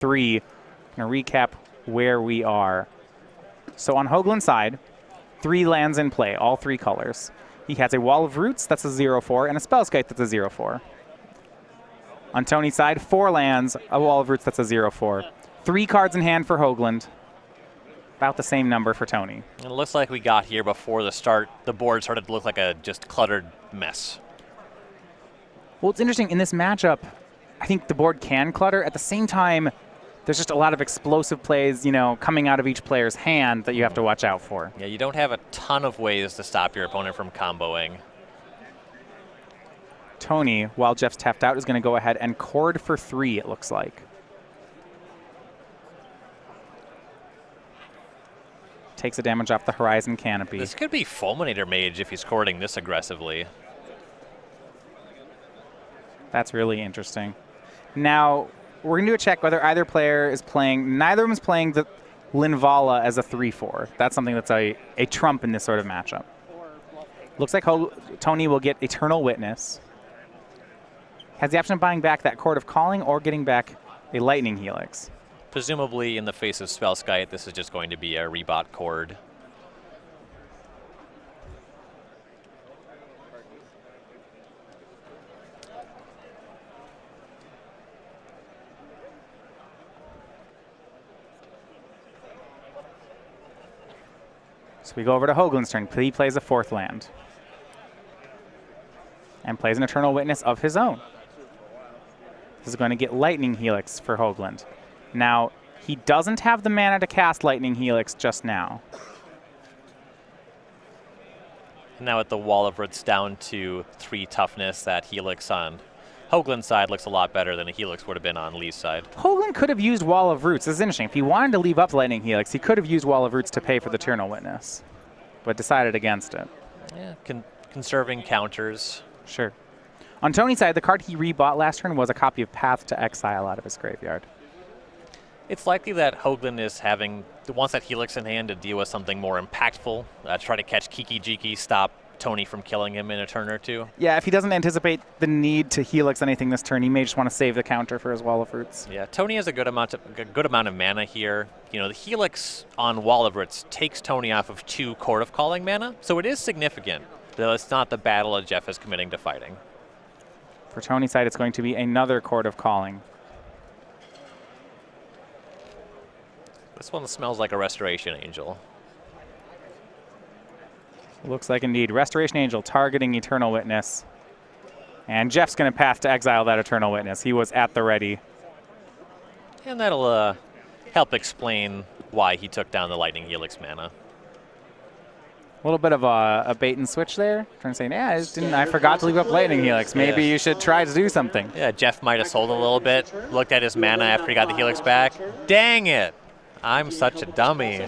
3. Going to recap where we are. So on Hoogland's side, 3 lands in play, all 3 colors. He has a Wall of Roots, that's a 0-4, and a Spellskite, that's a 0-4. On Tony's side, 4 lands, a Wall of Roots, that's a 0-4. 3 cards in hand for Hoogland. About the same number for Tony. It looks like we got here before the start. The board started to look like a just cluttered mess. Well, it's interesting. In this matchup, I think the board can clutter. At the same time, there's just a lot of explosive plays, you know, coming out of each player's hand that you have to watch out for. Yeah, you don't have a ton of ways to stop your opponent from comboing. Tony, while Jeff's tapped out, is going to go ahead and chord for 3, it looks like. Takes the damage off the Horizon Canopy. This could be Fulminator Mage if he's chording this aggressively. That's really interesting. Now, we're going to do a check whether either player is playing, neither of them is playing the Linvala as a 3-4. That's something that's a trump in this sort of matchup. Looks like Tony will get Eternal Witness. Has the option of buying back that Chord of Calling or getting back a Lightning Helix. Presumably, in the face of Spellskite, this is just going to be a rebot chord. So we go over to Hoogland's turn. He plays a 4th land. And plays an Eternal Witness of his own. This is going to get Lightning Helix for Hoogland. Now, he doesn't have the mana to cast Lightning Helix just now. Now with the Wall of Roots down to 3 toughness, that Helix on Hoogland's side looks a lot better than a Helix would have been on Lee's side. Hoogland could have used Wall of Roots. This is interesting. If he wanted to leave up Lightning Helix, he could have used Wall of Roots to pay for the Eternal Witness, but decided against it. Yeah, conserving counters. Sure. On Tony's side, the card he rebought last turn was a copy of Path to Exile out of his graveyard. It's likely that Hoogland is wants that Helix in hand to deal with something more impactful, try to catch Kiki-Jiki, stop Tony from killing him in a turn or 2. Yeah, if he doesn't anticipate the need to Helix anything this turn, he may just want to save the counter for his Wall of Roots. Yeah, Tony has a good amount of mana here. You know, the Helix on Wall of Roots takes Tony off of 2 Chord of Calling mana, so it is significant, though it's not the battle that Jeff is committing to fighting. For Tony's side, it's going to be another Chord of Calling. This one smells like a Restoration Angel. Looks like indeed. Restoration Angel targeting Eternal Witness. And Jeff's going to Path to Exile that Eternal Witness. He was at the ready. And that'll help explain why he took down the Lightning Helix mana. A little bit of a bait and switch there. Trying to say, yeah, I forgot to leave up Lightning Helix. Maybe you should try to do something. Yeah, Jeff might have sold a little bit, looked at his mana after he got the Helix back. Dang it! I'm such a dummy.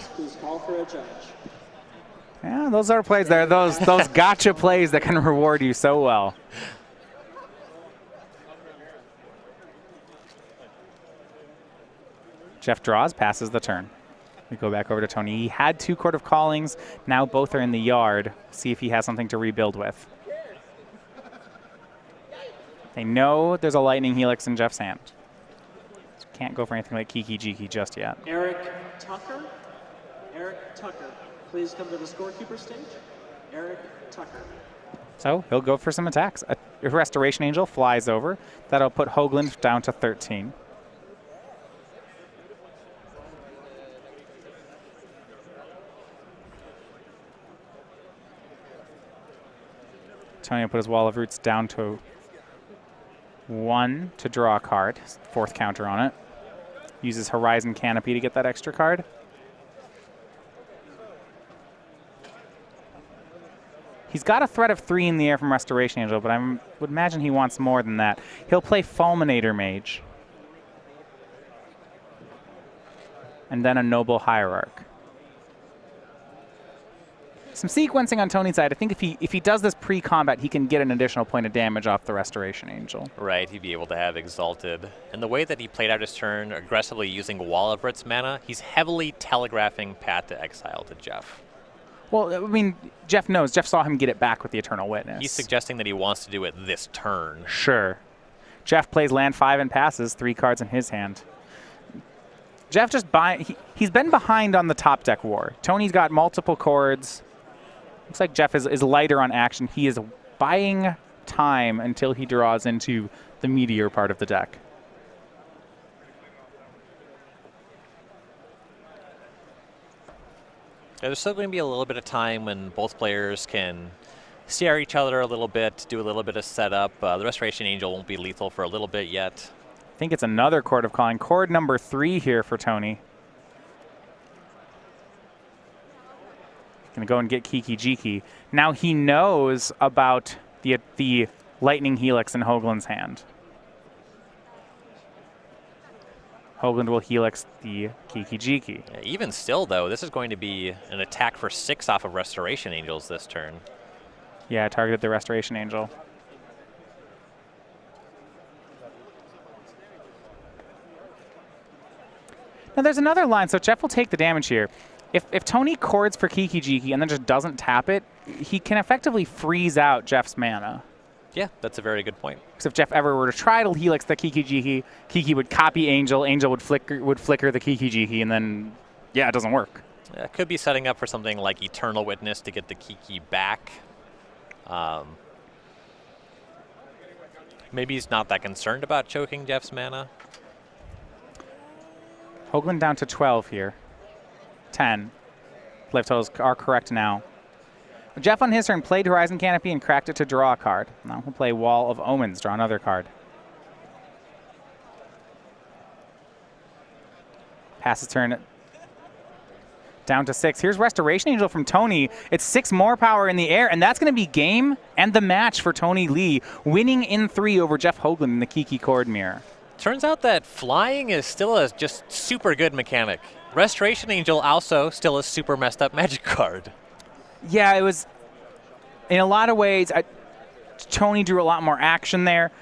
Yeah, those are plays there. Those gotcha plays that can reward you so well. Jeff draws, passes the turn. We go back over to Tony. He had 2 Chord of Callings. Now both are in the yard. See if he has something to rebuild with. They know there's a Lightning Helix in Jeff's hand. Can't go for anything like Kiki-Jiki just yet. Eric Tucker, please come to the scorekeeper stage. Eric Tucker. So he'll go for some attacks. A Restoration Angel flies over. That'll put Hoogland down to 13. Tony will put his Wall of Roots down to 1 to draw a card. 4th counter on it. Uses Horizon Canopy to get that extra card. He's got a threat of 3 in the air from Restoration Angel, but I would imagine he wants more than that. He'll play Fulminator Mage. And then a Noble Hierarch. Some sequencing on Tony's side. I think if he does this pre-combat, he can get an additional point of damage off the Restoration Angel. Right, he'd be able to have Exalted. And the way that he played out his turn, aggressively using Wall of Roots mana, he's heavily telegraphing Path to Exile to Jeff. Well, I mean, Jeff knows. Jeff saw him get it back with the Eternal Witness. He's suggesting that he wants to do it this turn. Sure. Jeff plays land 5 and passes 3 cards in his hand. Jeff just he's been behind on the top deck war. Tony's got multiple chords. Looks like Jeff is lighter on action. He is buying time until he draws into the meteor part of the deck. There's still going to be a little bit of time when both players can stare each other a little bit, do a little bit of setup. The Restoration Angel won't be lethal for a little bit yet. I think it's another chord of calling. Chord number 3 here for Tony. Gonna go and get Kiki Jiki. Now he knows about the Lightning Helix in Hoogland's hand. Hoogland will Helix the Kiki Jiki. Yeah, even still, though, this is going to be an attack for 6 off of Restoration Angels this turn. Yeah, targeted the Restoration Angel. Now there's another line, so Jeff will take the damage here. If Tony chords for Kiki Jiki and then just doesn't tap it, he can effectively freeze out Jeff's mana. Yeah, that's a very good point. Because if Jeff ever were to try to Helix the Kiki Jiki, Kiki would copy Angel, Angel would flicker the Kiki Jiki, and then, yeah, it doesn't work. Yeah, could be setting up for something like Eternal Witness to get the Kiki back. Maybe he's not that concerned about choking Jeff's mana. Hoogland down to 12 here. 10. Life totals are correct now. Jeff on his turn played Horizon Canopy and cracked it to draw a card. Now he'll play Wall of Omens, draw another card. Pass his turn down to 6. Here's Restoration Angel from Tony. It's 6 more power in the air, and that's going to be game and the match for Tony Lee, winning in 3 over Jeff Hoogland in the Kiki Chord Mirror. Turns out that flying is still a just super good mechanic. Restoration Angel also still a super messed up Magic card. Yeah, it was, in a lot of ways, Tony drew a lot more action there.